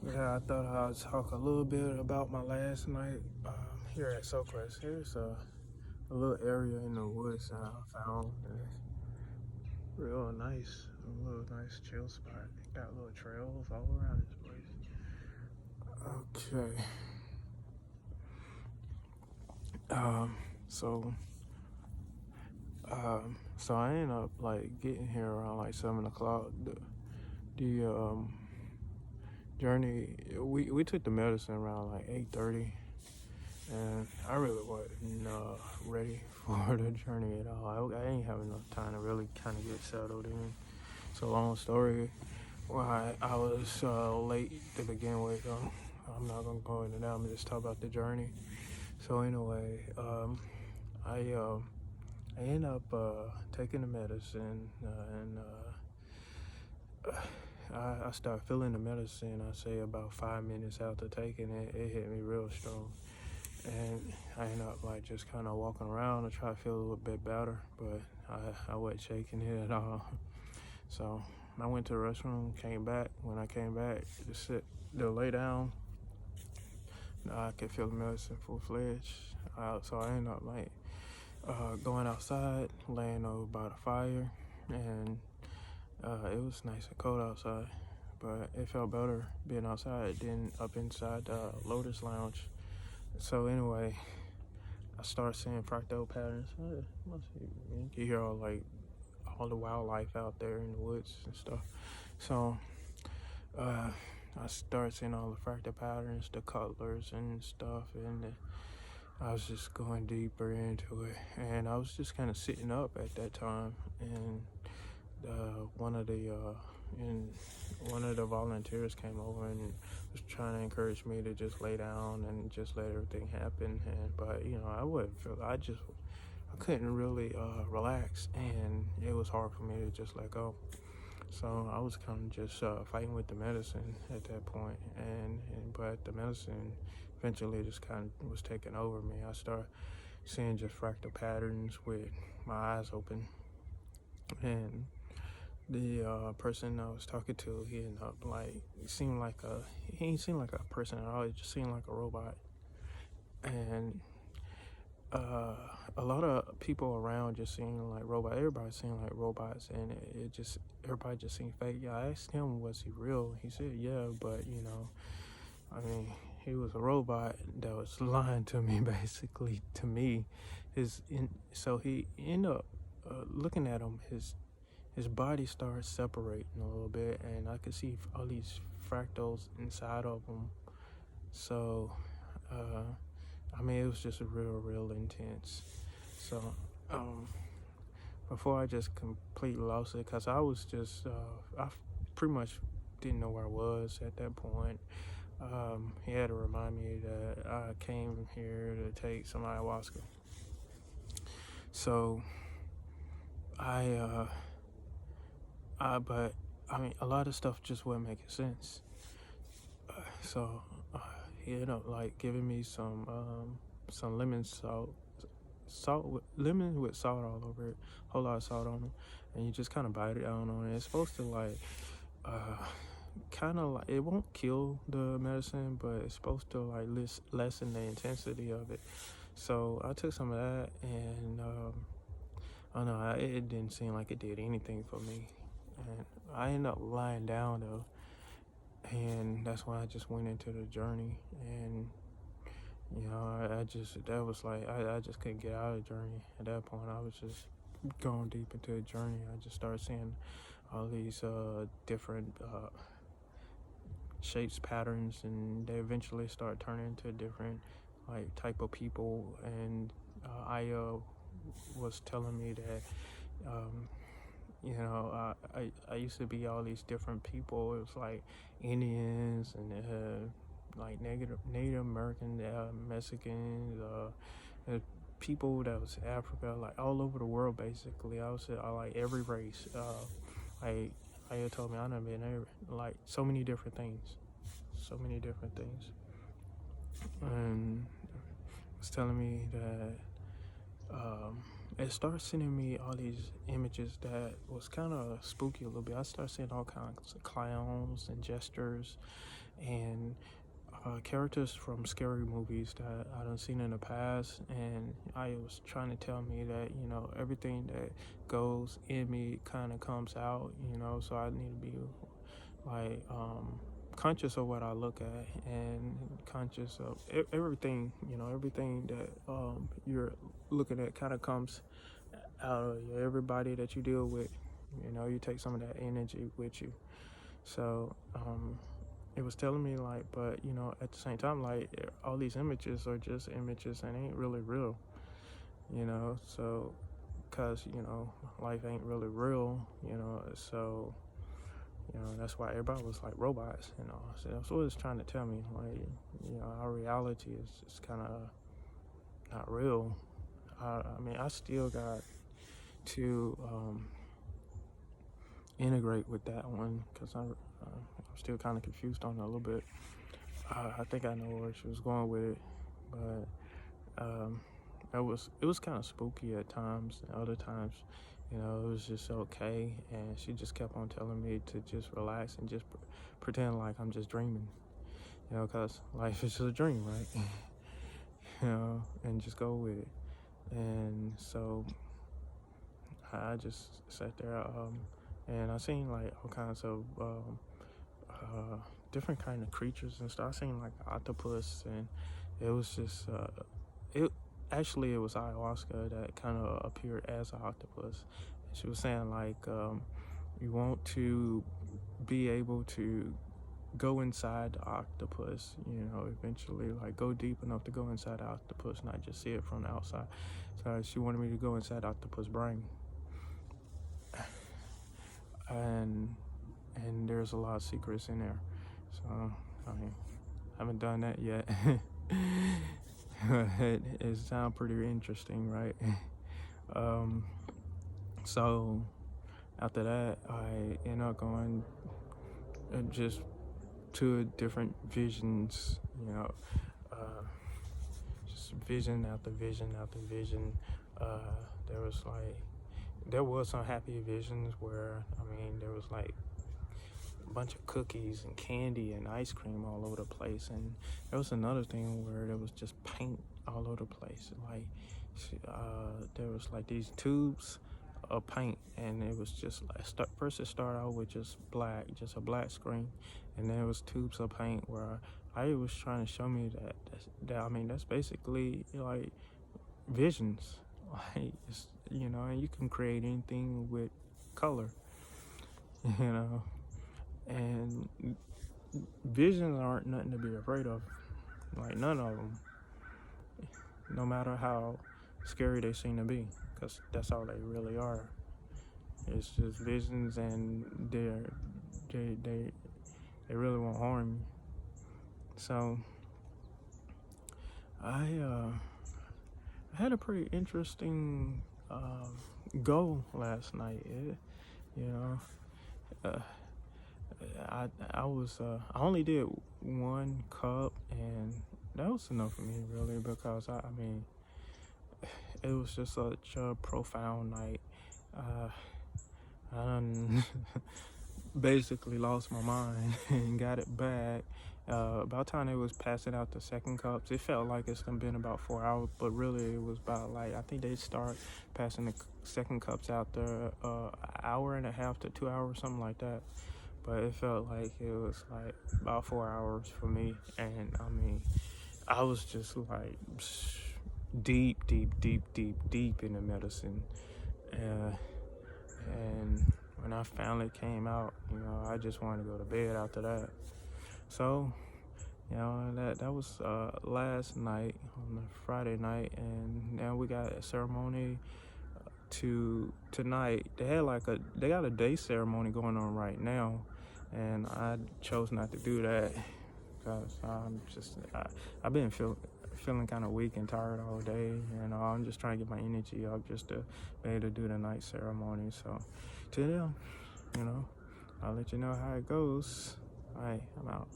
Yeah, I thought I'd talk a little bit about my last night here at SoQuest. Here's a little area in the woods I found. And it's real nice, a little nice chill spot. Got little trails all around this place. Okay. Um, so, so I ended up like getting here around like 7 o'clock. The journey we took the medicine around like 8:30. And I really wasn't ready for the journey at all. I ain't have enough time to really kind of get settled in. So long story, why I was late to begin with. I'm not gonna go into that. I'm gonna just talk about the journey. So anyway, I end up taking the medicine and I start feeling the medicine. I say about 5 minutes after taking it, it hit me real strong. And I ended up like just kind of walking around to try to feel a little bit better, but I wasn't shaking it at all. So I went to the restroom, came back. When I came back, to lay down, I could feel the medicine full-fledged. So I ended up like going outside, laying over by the fire, and it was nice and cold outside, but it felt better being outside than up inside the Lotus Lounge. So anyway, I started seeing fractal patterns. You hear all the wildlife out there in the woods and stuff. So I started seeing all the fractal patterns, the colors and stuff, and I was just going deeper into it. And I was just kind of sitting up at that time, and one of the volunteers came over and was trying to encourage me to just lay down and just let everything happen. But I wouldn't feel. I couldn't really relax, and it was hard for me to just let go. So I was kind of just fighting with the medicine at that point, but the medicine eventually just kind of was taking over me. I started seeing just fractal patterns with my eyes open, and the person I was talking to, he ended up he ain't seemed like a person at all. He just seemed like a robot. And a lot of people around just seemed like robots. Everybody seemed like robots, and everybody just seemed fake. Yeah, I asked him, was he real? He said, yeah, but I mean, he was a robot that was lying to me, basically, to me. So he ended up looking at him, his body started separating a little bit, and I could see all these fractals inside of him. So, I mean, it was just real intense. So, before I just completely lost it, because I was just, I pretty much didn't know where I was at that point. He had to remind me that I came here to take some ayahuasca. So, but I mean, a lot of stuff just wasn't making sense. So he ended up like giving me some lemon lemon with salt all over it, whole lot of salt on it, and you just kind of bite it down on it. It's supposed to like kind of like, it won't kill the medicine, but it's supposed to like lessen the intensity of it. So I took some of that, and I don't know, it didn't seem like it did anything for me. And I ended up lying down though, and that's when I just went into the journey. And I just couldn't get out of the journey. At that point, I was just going deep into the journey. I just started seeing all these different shapes, patterns, and they eventually start turning into different like type of people. And I was telling me that I used to be all these different people. It was like Indians and like Native American, Mexicans, people that was Africa, like all over the world basically. I like every race. Like Aya told me, I done been like so many different things, and was telling me that it started sending me all these images that was kind of spooky a little bit. I started seeing all kinds of clowns and gestures, and characters from scary movies that I done seen in the past, and I was trying to tell me that, you know, everything that goes in me kind of comes out, you know, so I need to be like conscious of what I look at, and conscious of everything, you know, everything that you're looking at kind of comes out of you. Everybody that you deal with, you know, you take some of that energy with you. So it was telling me like, but you know, at the same time, like all these images are just images and ain't really real, you know. So because, you know, life ain't really real, you know, so you know, that's why everybody was like robots, you know. So that's what it's trying to tell me, like, you know, our reality is just kind of not real. I mean, I still got to integrate with that one, because I'm still kind of confused on it a little bit. I think I know where she was going with it, but it was kind of spooky at times, and other times, you know, it was just okay. And she just kept on telling me to just relax and just pretend like I'm just dreaming, you know, because life is just a dream, right? You know, and just go with it. And so I just sat there, and I seen like all kinds of different kind of creatures and stuff. I seen like octopus, and it was just it actually it was ayahuasca that kind of appeared as an octopus. She was saying like you want to be able to go inside the octopus, you know, eventually, like go deep enough to go inside the octopus, not just see it from the outside. So she wanted me to go inside the octopus brain, and there's a lot of secrets in there. So I mean, I haven't done that yet. It sounds pretty interesting, right? So after that, I end up going just to different visions, you know, just vision after vision after vision. There was like, there was some happy visions where, I mean, there was like a bunch of cookies and candy and ice cream all over the place, and there was another thing where there was just paint all over the place. Like there was like these tubes of paint, and it was just like first it started out with just a black screen, and then it was tubes of paint where I was trying to show me that I mean, that's basically like visions. Like it's, you know, and you can create anything with color, you know, and visions aren't nothing to be afraid of, like none of them, no matter how scary they seem to be, because that's all they really are. It's just visions, and they really won't harm you. So I had a pretty interesting goal last night. You know, uh, I was I only did one cup, and that was enough for me, really, because I mean, it was just such a profound night. I done basically lost my mind and got it back. About time they was passing out the second cups, it felt like it's been about 4 hours, but really it was about like, I think they start passing the second cups out there an hour and a half to 2 hours, something like that. But it felt like it was like about 4 hours for me, and I mean, I was just like deep in the medicine, and when I finally came out, you know, I just wanted to go to bed after that. So, you know, that was last night, on the Friday night, and now we got a ceremony tonight. They got a day ceremony going on right now, and I chose not to do that because I've been feeling kind of weak and tired all day, and I'm just trying to get my energy up just to be able to do the night ceremony. So, till then, you know, I'll let you know how it goes. All right, I'm out.